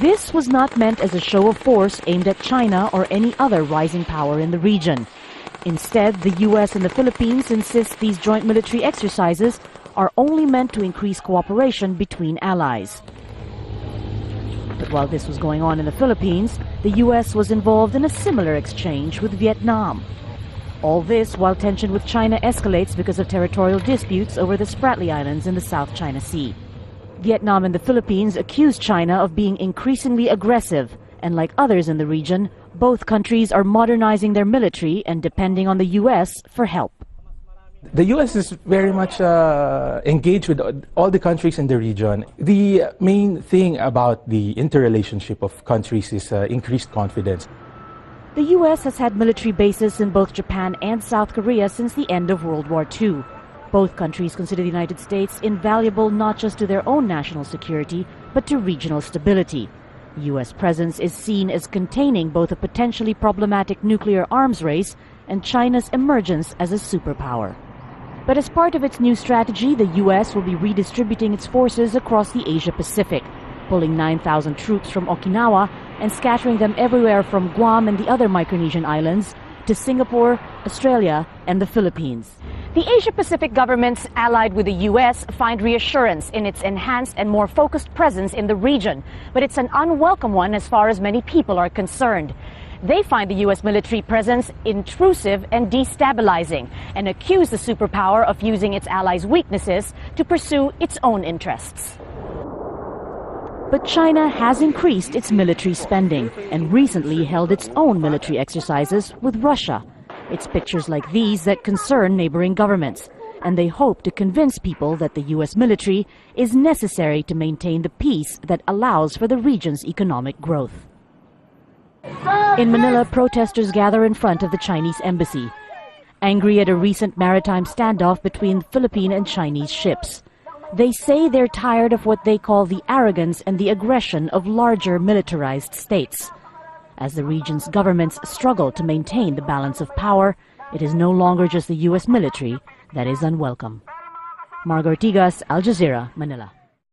This was not meant as a show of force aimed at China or any other rising power in the region. Instead, the US and the Philippines insist these joint military exercises are only meant to increase cooperation between allies. But while this was going on in the Philippines, the US was involved in a similar exchange with Vietnam. All this while tension with China escalates because of territorial disputes over the Spratly Islands in the South China Sea. Vietnam and the Philippines accuse China of being increasingly aggressive, and like others in the region, both countries are modernizing their military and depending on the US for help. The US is very much engaged with all the countries in the region. The main thing about the interrelationship of countries is increased confidence. The US has had military bases in both Japan and South Korea since the end of World War II. Both countries consider the United States invaluable not just to their own national security, but to regional stability. The US presence is seen as containing both a potentially problematic nuclear arms race and China's emergence as a superpower. But as part of its new strategy, the US will be redistributing its forces across the Asia-Pacific, pulling 9,000 troops from Okinawa and scattering them everywhere from Guam and the other Micronesian islands to Singapore, Australia, and the Philippines. The Asia-Pacific governments allied with the U.S. find reassurance in its enhanced and more focused presence in the region, but it's an unwelcome one as far as many people are concerned. They find the U.S. military presence intrusive and destabilizing and accuse the superpower of using its allies' weaknesses to pursue its own interests. But China has increased its military spending and recently held its own military exercises with Russia. It's pictures like these that concern neighboring governments, and they hope to convince people that the U.S. military is necessary to maintain the peace that allows for the region's economic growth. In Manila, protesters gather in front of the Chinese embassy, angry at a recent maritime standoff between Philippine and Chinese ships. They say they're tired of what they call the arrogance and the aggression of larger militarized states. As the region's governments struggle to maintain the balance of power, it is no longer just the U.S. military that is unwelcome. Marga, Ortigas, Al Jazeera, Manila.